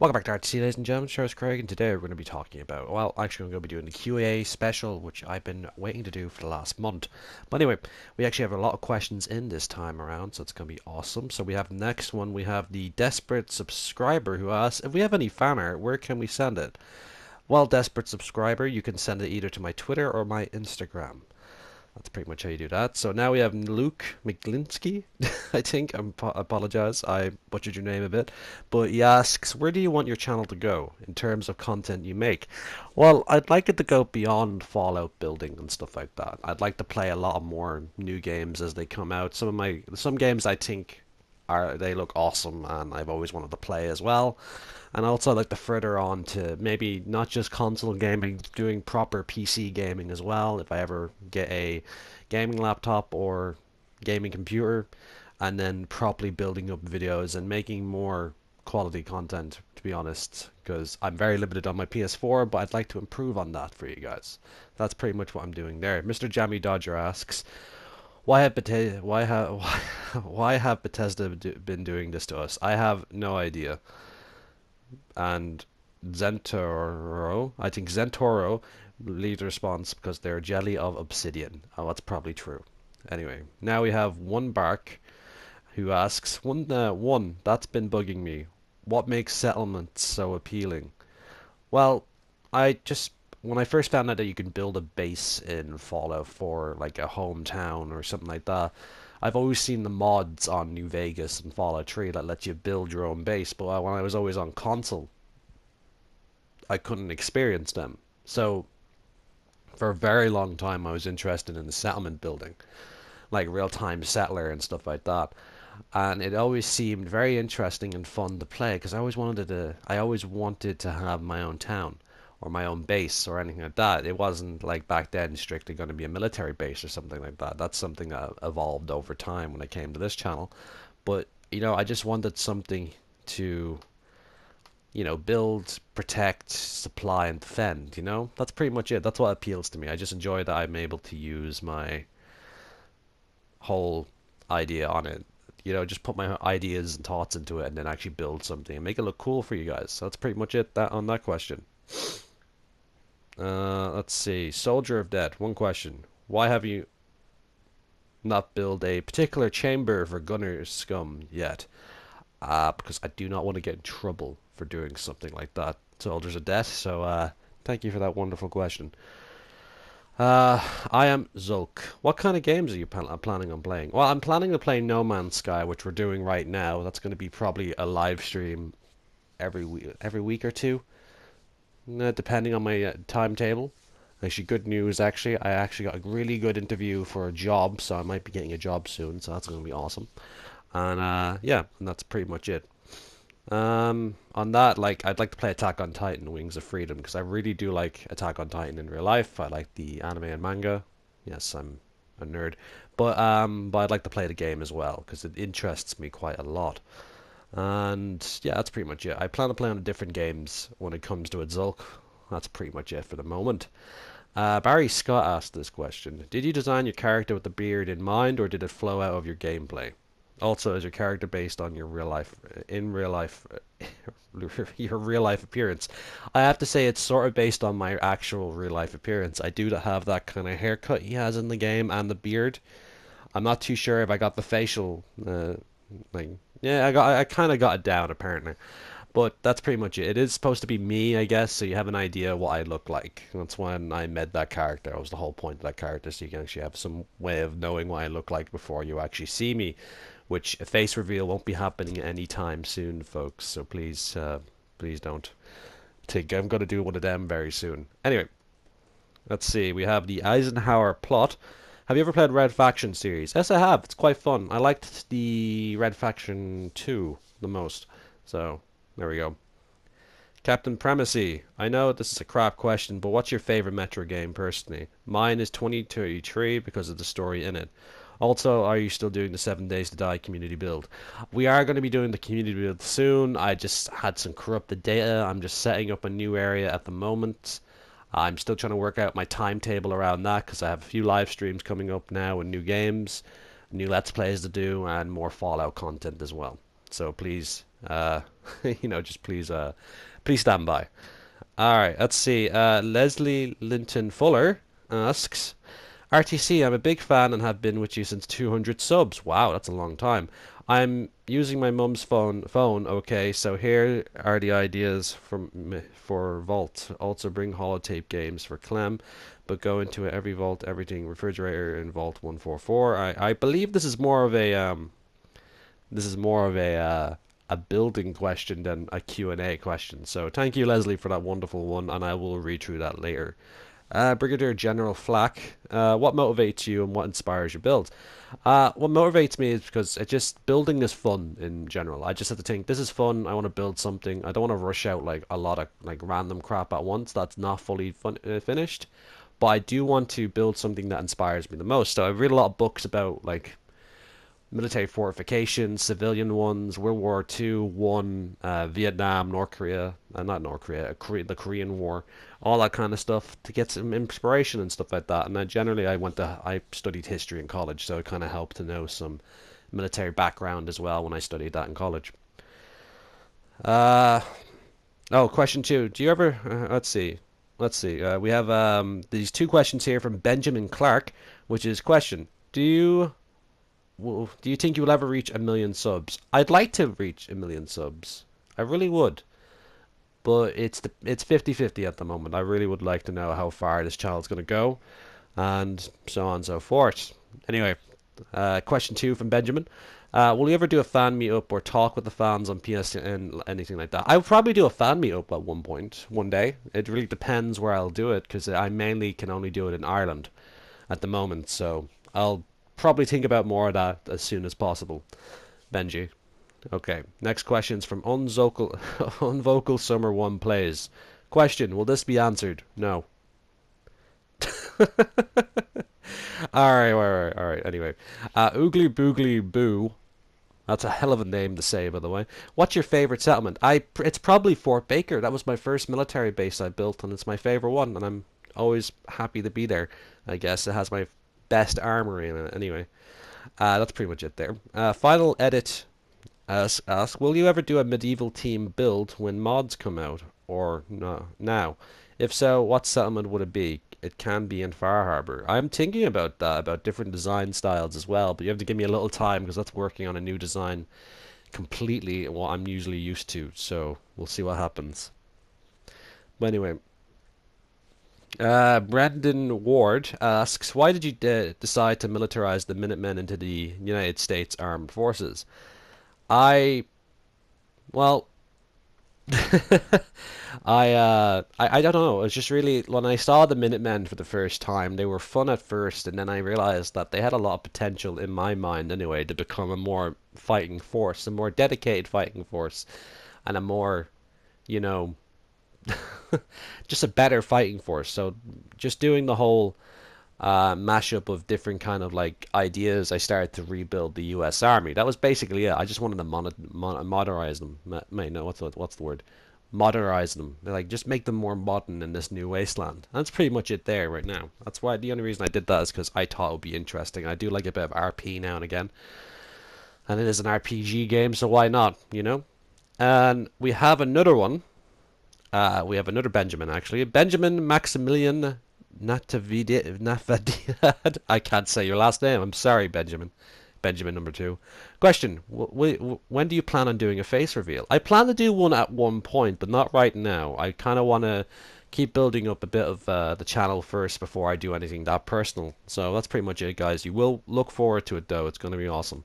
Welcome back to R.T.C, ladies and gentlemen. Charles Craig, and today we're going to be talking about, well, actually, I'm going to be doing the Q&A special, which I've been waiting to do for the last month. But anyway, we actually have a lot of questions in this time around, so it's going to be awesome. So we have the next one. We have the Desperate Subscriber who asks, if we have any fan art, where can we send it? Well, Desperate Subscriber, you can send it either to my Twitter or my Instagram. That's pretty much how you do that. So now we have Luke McGlinsky, I think. Apologize, I butchered your name a bit. But he asks, where do you want your channel to go in terms of content you make? Well, I'd like it to go beyond Fallout building and stuff like that. I'd like to play a lot more new games as they come out. Some games I think they look awesome and I've always wanted to play as well. And also I'd like to further on to maybe not just console gaming, doing proper PC gaming as well. If I ever get a gaming laptop or gaming computer, and then properly building up videos and making more quality content, to be honest, because I'm very limited on my PS4, but I'd like to improve on that for you guys. That's pretty much what I'm doing there. Mr. Jammy Dodger asks, why have Bethesda been doing this to us? I have no idea. And I think Zentoro leaves the response because they're jelly of obsidian. Oh, that's probably true. Anyway, now we have One Bark who asks, one that's been bugging me. What makes settlements so appealing? Well, when I first found out that you can build a base in Fallout 4, like a hometown or something like that, I've always seen the mods on New Vegas and Fallout 3 that let you build your own base, but when I was always on console, I couldn't experience them. So, for a very long time, I was interested in the settlement building, like real-time settler and stuff like that. And it always seemed very interesting and fun to play because I always wanted to have my own town or my own base or anything like that. It wasn't like back then strictly going to be a military base or something like that. That's something that evolved over time when I came to this channel. But I just wanted something to build, protect, supply, and defend. That's pretty much it. That's what appeals to me. I just enjoy that I'm able to use my whole idea on it. Just put my ideas and thoughts into it and then actually build something and make it look cool for you guys. So that's pretty much it on that question. Let's see. Soldier of Death. One question. Why have you not built a particular chamber for gunner scum yet? Because I do not want to get in trouble for doing something like that. Soldiers of Death. So, thank you for that wonderful question. I am Zulk. What kind of games are you planning on playing? Well, I'm planning to play No Man's Sky, which we're doing right now. That's going to be probably a live stream every week or two, depending on my timetable. Actually, good news. Actually, I actually got a really good interview for a job, so I might be getting a job soon. So that's going to be awesome. And yeah, and that's pretty much it. On that, I'd like to play Attack on Titan: Wings of Freedom because I really do like Attack on Titan in real life. I like the anime and manga. Yes, I'm a nerd, but I'd like to play the game as well because it interests me quite a lot. And yeah, that's pretty much it. I plan to play on the different games when it comes to Zulk. That's pretty much it for the moment. Barry Scott asked this question: did you design your character with the beard in mind, or did it flow out of your gameplay? Also, is your character based on your real life, your real life appearance? I have to say it's sort of based on my actual real life appearance. I do have that kind of haircut he has in the game and the beard. I'm not too sure if I got the facial, yeah, I kind of got it down apparently. But that's pretty much it. It is supposed to be me, I guess, so you have an idea what I look like. That's when I made that character. That was the whole point of that character, so you can actually have some way of knowing what I look like before you actually see me, which a face reveal won't be happening anytime soon, folks. So please don't think I'm going to do one of them very soon. Anyway, let's see. We have the Eisenhower plot. Have you ever played Red Faction series? Yes, I have. It's quite fun. I liked the Red Faction 2 the most. So, there we go. Captain Primacy. I know this is a crap question, but what's your favorite Metro game personally? Mine is 2033 because of the story in it. Also, are you still doing the 7 Days to Die community build? We are going to be doing the community build soon. I just had some corrupted data. I'm just setting up a new area at the moment. I'm still trying to work out my timetable around that because I have a few live streams coming up now and new games, new Let's Plays to do, and more Fallout content as well. So please just please stand by. All right, let's see. Leslie Linton Fuller asks, RTC, I'm a big fan and have been with you since 200 subs. Wow, that's a long time. I'm using my mum's phone. Okay, so here are the ideas for Vault. Also bring holotape games for Clem, but go into every Vault, everything refrigerator in Vault 144. I believe this is more of a building question than a Q&A question. So thank you, Leslie, for that wonderful one, and I will read through that later. Brigadier General Flack, what motivates you and what inspires your build? What motivates me is because it just building is fun in general. I just have to think this is fun. I want to build something. I don't want to rush out like a lot of like random crap at once that's not fully finished. But I do want to build something that inspires me the most. So I read a lot of books about like military fortifications, civilian ones, World War II, One, Vietnam, North Korea, not North Korea, the Korean War, all that kind of stuff to get some inspiration and stuff like that. And I studied history in college, so it kind of helped to know some military background as well when I studied that in college. Uh, Question two. Do you ever? Let's see. Let's see. We have these two questions here from Benjamin Clark, which is question: Do you do you think you will ever reach 1 million subs? I'd like to reach 1 million subs. I really would. But it's 50-50 at the moment. I really would like to know how far this channel's going to go, and so on and so forth. Anyway, question two from Benjamin. Will you ever do a fan meetup or talk with the fans on PSN, anything like that? I would probably do a fan meetup at one point, one day. It really depends where I'll do it, because I mainly can only do it in Ireland at the moment, so I'll probably think about more of that as soon as possible. Benji. Okay, next question is from Unvocal Summer 1 Plays. Question, will this be answered? No. Alright. Anyway. Oogly Boogly Boo. That's a hell of a name to say, by the way. What's your favorite settlement? It's probably Fort Baker. That was my first military base I built, and it's my favorite one, and I'm always happy to be there. I guess it has my best armory in it. Anyway, that's pretty much it there. Final edit. Ask, will you ever do a medieval team build when mods come out, or no? Now, if so, what settlement would it be? It can be in Far Harbor. I'm thinking about that, about different design styles as well, but you have to give me a little time because that's working on a new design completely what I'm usually used to. So we'll see what happens. But anyway, Brandon Ward asks, why did you decide to militarize the Minutemen into the United States Armed Forces? I well, I don't know. It's just really when I saw the Minutemen for the first time, they were fun at first, and then I realized that they had a lot of potential in my mind anyway to become a more fighting force, a more dedicated fighting force, and a more, you know, just a better fighting force. So just doing the whole mashup of different kind of like ideas, I started to rebuild the U.S. Army. That was basically it. I just wanted to modernize them. No, what's the word? Modernize them. Like just make them more modern in this new wasteland. That's pretty much it there right now. That's why the only reason I did that is because I thought it would be interesting. I do like a bit of RP now and again, and it is an RPG game, so why not? You know. And we have another one. We have another Benjamin actually. Benjamin Maximilian Navadiad. I can't say your last name. I'm sorry, Benjamin. Benjamin number two. Question: when do you plan on doing a face reveal? I plan to do one at one point, but not right now. I kind of want to keep building up a bit of the channel first before I do anything that personal. So that's pretty much it, guys. You will look forward to it, though. It's going to be awesome.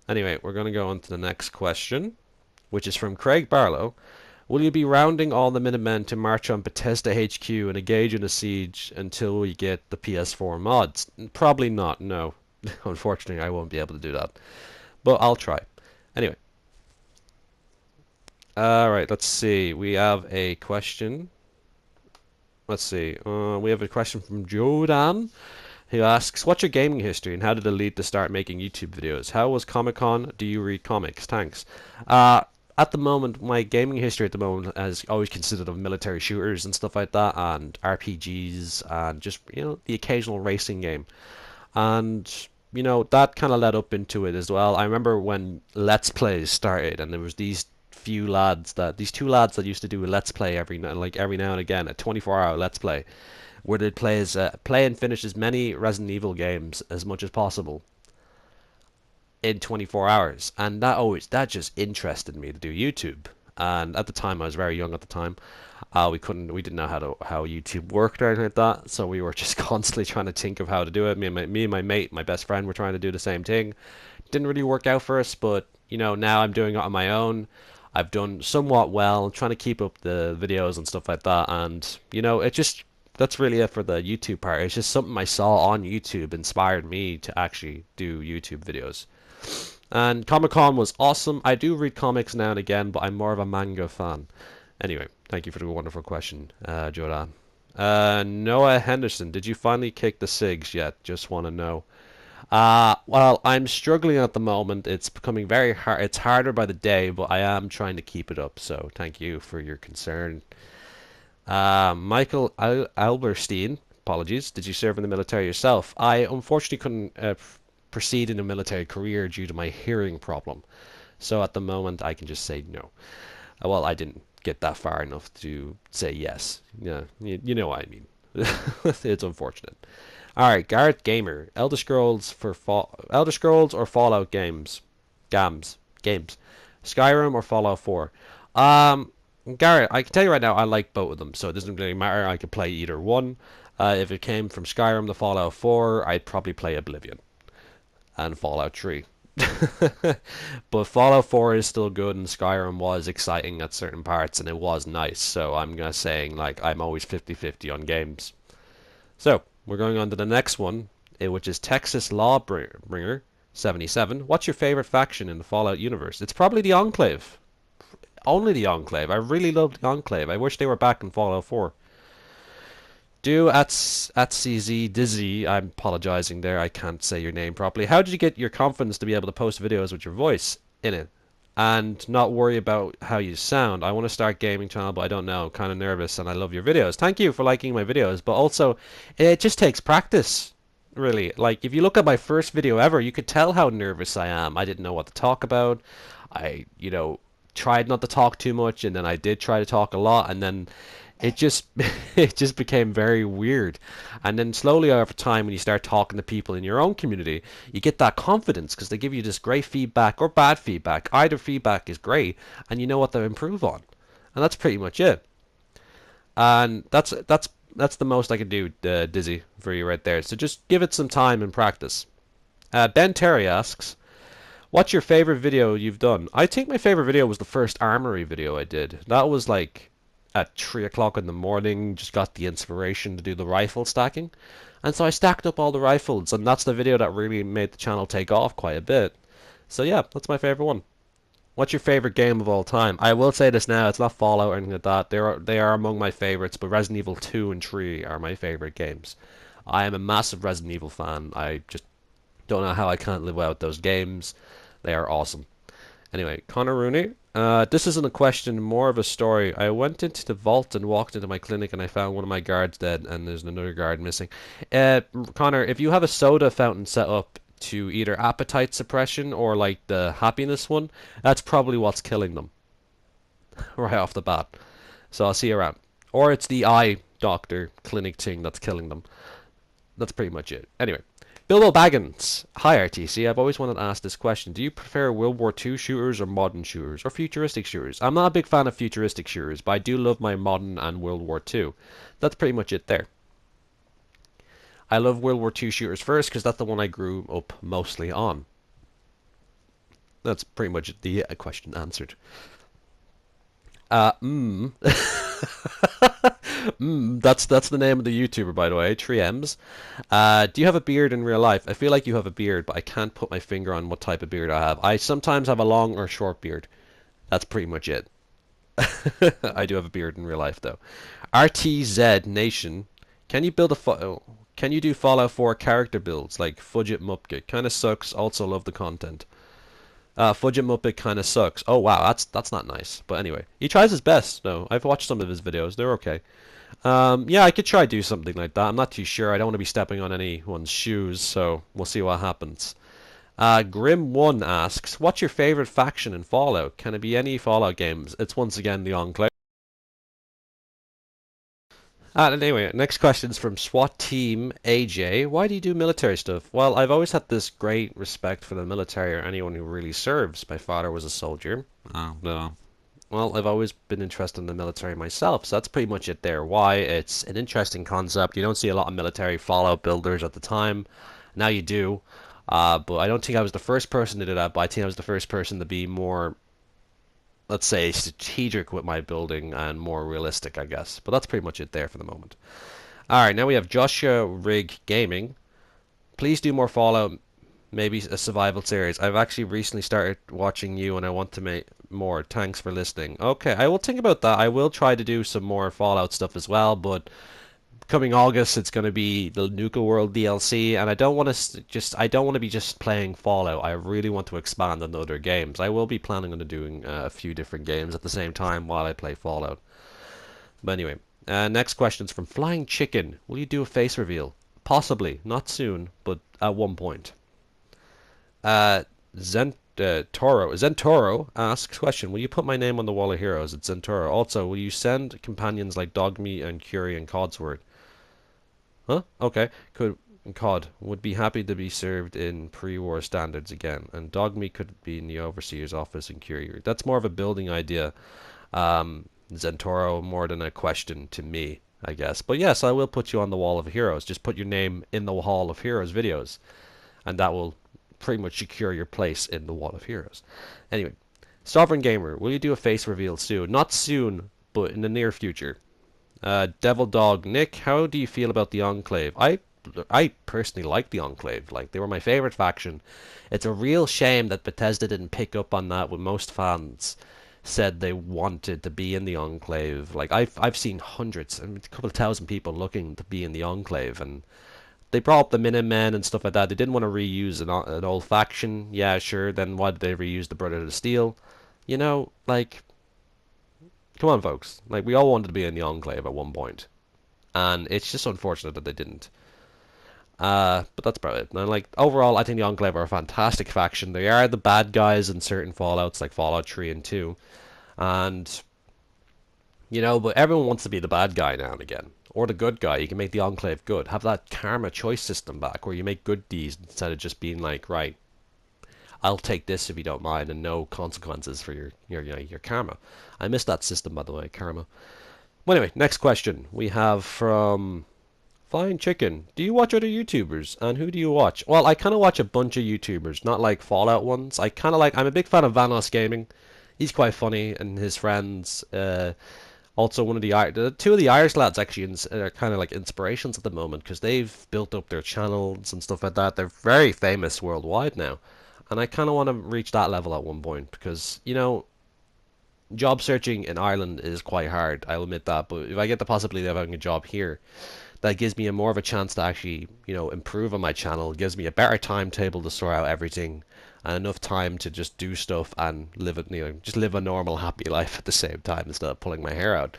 Anyway, we're going to go on to the next question, which is from Craig Barlow. Will you be rounding all the Minutemen to march on Bethesda HQ and engage in a siege until we get the PS4 mods? Probably not, no. Unfortunately, I won't be able to do that. But I'll try. Anyway. Alright, let's see. We have a question. Let's see. We have a question from Jodan, who asks, what's your gaming history and how did it lead to start making YouTube videos? How was Comic-Con? Do you read comics? Thanks. At the moment, my gaming history at the moment has always consisted of military shooters and stuff like that, and RPGs, and just, the occasional racing game. And, that kind of led up into it as well. I remember when Let's Plays started, and there was these few lads these two lads that used to do a Let's Play every now and again, a 24-hour Let's Play, where they'd play and finish as many Resident Evil games as much as possible in 24 hours, and that just interested me to do YouTube. And at the time, I was very young at the time. We didn't know how YouTube worked or anything like that, so we were just constantly trying to think of how to do it. Me and my mate, my best friend, were trying to do the same thing. Didn't really work out for us, but now I'm doing it on my own. I've done somewhat well, trying to keep up the videos and stuff like that, and that's really it for the YouTube part. It's just something I saw on YouTube inspired me to actually do YouTube videos. And Comic-Con was awesome. I do read comics now and again, but I'm more of a manga fan. Anyway, thank you for the wonderful question, Jordan. Noah Henderson, did you finally kick the SIGs yet? Just want to know. Well, I'm struggling at the moment. It's becoming very hard. It's harder by the day, but I am trying to keep it up. So thank you for your concern. Michael Alberstein, apologies. Did you serve in the military yourself? I unfortunately couldn't proceed in a military career due to my hearing problem. So at the moment, I can just say no. Well, I didn't get that far enough to say yes. Yeah, you know what I mean. It's unfortunate. All right, Garrett Gamer, Elder Scrolls or Fallout games, Skyrim or Fallout 4. Garrett, I can tell you right now, I like both of them, so it doesn't really matter. I could play either one. If it came from Skyrim to Fallout 4, I'd probably play Oblivion and Fallout 3. But Fallout 4 is still good, and Skyrim was exciting at certain parts, and it was nice. So I'm gonna saying I'm always 50-50 on games. So we're going on to the next one, which is Texas Lawbringer 77. What's your favorite faction in the Fallout universe? It's probably the Enclave. Only the Enclave. I really love the Enclave. I wish they were back in Fallout 4. Do at CZ Dizzy, I'm apologizing there, I can't say your name properly. How did you get your confidence to be able to post videos with your voice in it and not worry about how you sound? I want to start gaming channel, but I don't know. I'm kind of nervous, and I love your videos. Thank you for liking my videos, but also it just takes practice, really. Like, if you look at my first video ever, you could tell how nervous I am. I didn't know what to talk about. I tried not to talk too much, and then I did try to talk a lot, and then it just became very weird. And then slowly over time, when you start talking to people in your own community, you get that confidence because they give you this great feedback or bad feedback. Either feedback is great, and you know what to improve on. And that's pretty much it. And that's the most I can do, Dizzy, for you right there. So just give it some time and practice. Ben Terry asks, what's your favorite video you've done? I think my favorite video was the first Armory video I did. That was at 3 o'clock in the morning, just got the inspiration to do the rifle stacking. And so I stacked up all the rifles, and that's the video that really made the channel take off quite a bit. So yeah, that's my favorite one. What's your favorite game of all time? I will say this now, it's not Fallout or anything like that. They are among my favorites, but Resident Evil 2 and 3 are my favorite games. I am a massive Resident Evil fan. I just don't know how I can't live without those games. They are awesome. Anyway, Connor Rooney. This isn't a question, more of a story. I went into the vault and walked into my clinic, and I found one of my guards dead, and there's another guard missing. Connor, if you have a soda fountain set up to either appetite suppression or the happiness one, that's probably what's killing them. Right off the bat. So I'll see you around. Or it's the eye doctor clinic thing that's killing them. That's pretty much it. Anyway. Bilbo Baggins. Hi R.T.C. I've always wanted to ask this question. Do you prefer World War II shooters or modern shooters or futuristic shooters? I'm not a big fan of futuristic shooters, but I do love my modern and World War II. That's pretty much it there. I love World War II shooters first because that's the one I grew up mostly on. That's pretty much the question answered. That's the name of the YouTuber, by the way, 3Ms. Do you have a beard in real life? I feel like you have a beard, but I can't put my finger on what type of beard I have. I sometimes have a long or short beard. That's pretty much it. I do have a beard in real life, though. RTZ Nation, can you do Fallout 4 character builds like Fudget Mupkit? Kind of sucks. Also love the content. Fudget Muppet kind of sucks. Oh wow, that's not nice. But anyway, he tries his best. No, I've watched some of his videos. They're okay. Yeah, I could try do something like that. I'm not too sure. I don't want to be stepping on anyone's shoes, so we'll see what happens. Grim1 asks, what's your favorite faction in Fallout? Can it be any Fallout games? It's once again the Enclave. Anyway, next question is from SWAT Team AJ. Why do you do military stuff? Well, I've always had this great respect for the military or anyone who really serves. My father was a soldier. Oh, no. Well, I've always been interested in the military myself, so that's pretty much it there. Why? It's an interesting concept. You don't see a lot of military Fallout builders at the time. Now you do. But I don't think I was the first person to do that, but I think I was the first person to be more, let's say, strategic with my building and more realistic, I guess. But that's pretty much it there for the moment. Alright, now we have Joshua Rig Gaming. Please do more Fallout, maybe a survival series. I've actually recently started watching you and I want to make more. Thanks for listening. Okay, I will think about that. I will try to do some more Fallout stuff as well, but coming August it's going to be the Nuka World DLC, and I don't want to be just playing Fallout. I really want to expand on other games. I will be planning on doing a few different games at the same time while I play Fallout. But anyway, next question is from Flying Chicken. Will you do a face reveal? Possibly, not soon, but at one point. Zentoro asks question, will you put my name on the wall of heroes? It's Zentoro. Also, will you send companions like Dogmeat and Curie and Codsword? Huh? Okay. COD would be happy to be served in pre-war standards again, and Dogmeat could be in the overseer's office in Curie. That's more of a building idea, Zentoro, more than a question to me, I guess. But yes, I will put you on the wall of heroes. Just put your name in the Hall of Heroes videos, and that will pretty much secure your place in the Wall of Heroes. Anyway, Sovereign Gamer, will you do a face reveal soon? Not soon, but in the near future. Devil Dog Nick, how do you feel about the Enclave? I personally like the Enclave. Like, they were my favorite faction. It's a real shame that Bethesda didn't pick up on that when most fans said they wanted to be in the Enclave. Like, I've seen hundreds, I mean, a couple of thousand people looking to be in the Enclave, and they brought up the Minutemen and stuff like that. They didn't want to reuse an old faction. Yeah, sure. Then why did they reuse the Brotherhood of Steel? You know, like, come on, folks. Like, we all wanted to be in the Enclave at one point, and it's just unfortunate that they didn't. But that's about it. And like, overall, I think the Enclave are a fantastic faction. They are the bad guys in certain Fallouts, like Fallout 3 and 2, and but everyone wants to be the bad guy now and again. Or the good guy. You can make the Enclave good. Have that karma choice system back where you make good deeds instead of just being like, right, I'll take this if you don't mind, and no consequences for your karma. I miss that system, by the way, karma. Well, anyway, next question we have from Flying Chicken. Do you watch other YouTubers, and who do you watch? Well, I kind of watch a bunch of YouTubers, not like Fallout ones. I'm a big fan of Vanos Gaming. He's quite funny, and his friends. Also, two of the Irish lads actually are kind of like inspirations at the moment because they've built up their channels and stuff like that. They're very famous worldwide now, and I kind of want to reach that level at one point because job searching in Ireland is quite hard. I'll admit that, but if I get the possibility of having a job here, that gives me more of a chance to actually improve on my channel. It gives me a better timetable to sort out everything, and enough time to just do stuff and just live a normal, happy life at the same time instead of pulling my hair out.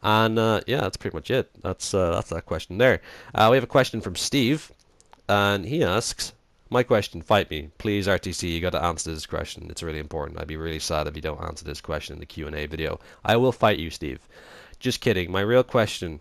And yeah, that's pretty much it. That's that question there. We have a question from Steve, and he asks, "My question, fight me, please, R.T.C. You got to answer this question. It's really important. I'd be really sad if you don't answer this question in the Q&A video. I will fight you, Steve. Just kidding. My real question."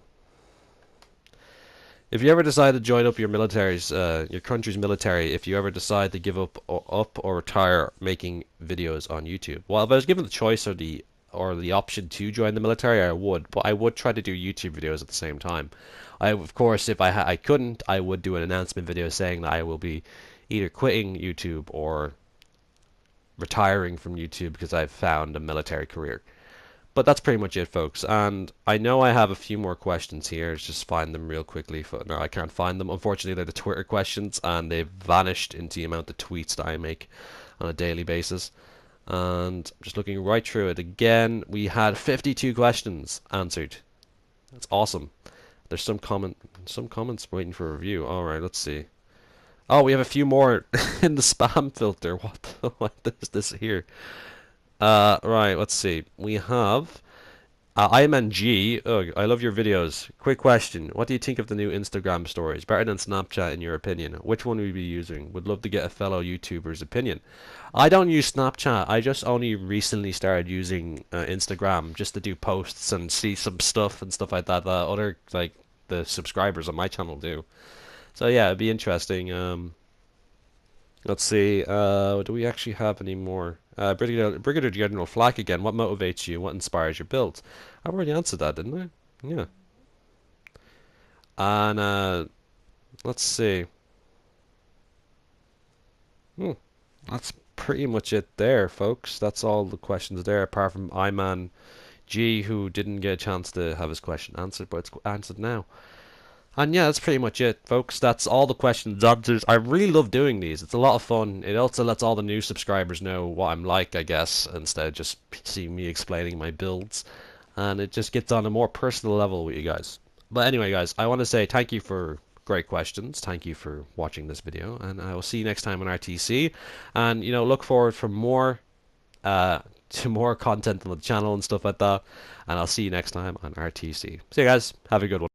If you ever decide to join up your your country's military, if you ever decide to give up or retire making videos on YouTube, well, if I was given the choice or the option to join the military, I would, but I would try to do YouTube videos at the same time. Of course, if I couldn't, I would do an announcement video saying that I will be either quitting YouTube or retiring from YouTube because I've found a military career. But that's pretty much it, folks. And I know I have a few more questions here. Let's just find them real quickly. No, I can't find them. Unfortunately, they're the Twitter questions, and they've vanished into the amount of tweets that I make on a daily basis. And just looking right through it again, we had 52 questions answered. That's awesome. There's some comments waiting for a review. All right, let's see. Oh, we have a few more in the spam filter. What is this here? Right, let's see. We have I'm NG. Ugh, I love your videos. Quick question. What do you think of the new Instagram stories? Better than Snapchat in your opinion? Which one will you be using? Would love to get a fellow YouTuber's opinion. I don't use Snapchat. I just only recently started using Instagram just to do posts and see some stuff and stuff like that that other like the subscribers on my channel do. So yeah, it'd be interesting. Let's see. Do we actually have any more? Brigadier General Flak again. What motivates you? What inspires your builds? I've already answered that, didn't I? Yeah. And let's see. Hmm. That's pretty much it there, folks. That's all the questions there, apart from Iman G, who didn't get a chance to have his question answered, but it's answered now. And yeah, that's pretty much it, folks. That's all the questions answers. I really love doing these. It's a lot of fun. It also lets all the new subscribers know what I'm like, I guess, instead of just seeing me explaining my builds. And it just gets on a more personal level with you guys. But anyway, guys, I want to say thank you for great questions. Thank you for watching this video, and I will see you next time on RTC. And look forward for more uh, to more content on the channel and stuff like that. And I'll see you next time on RTC. See you guys. Have a good one.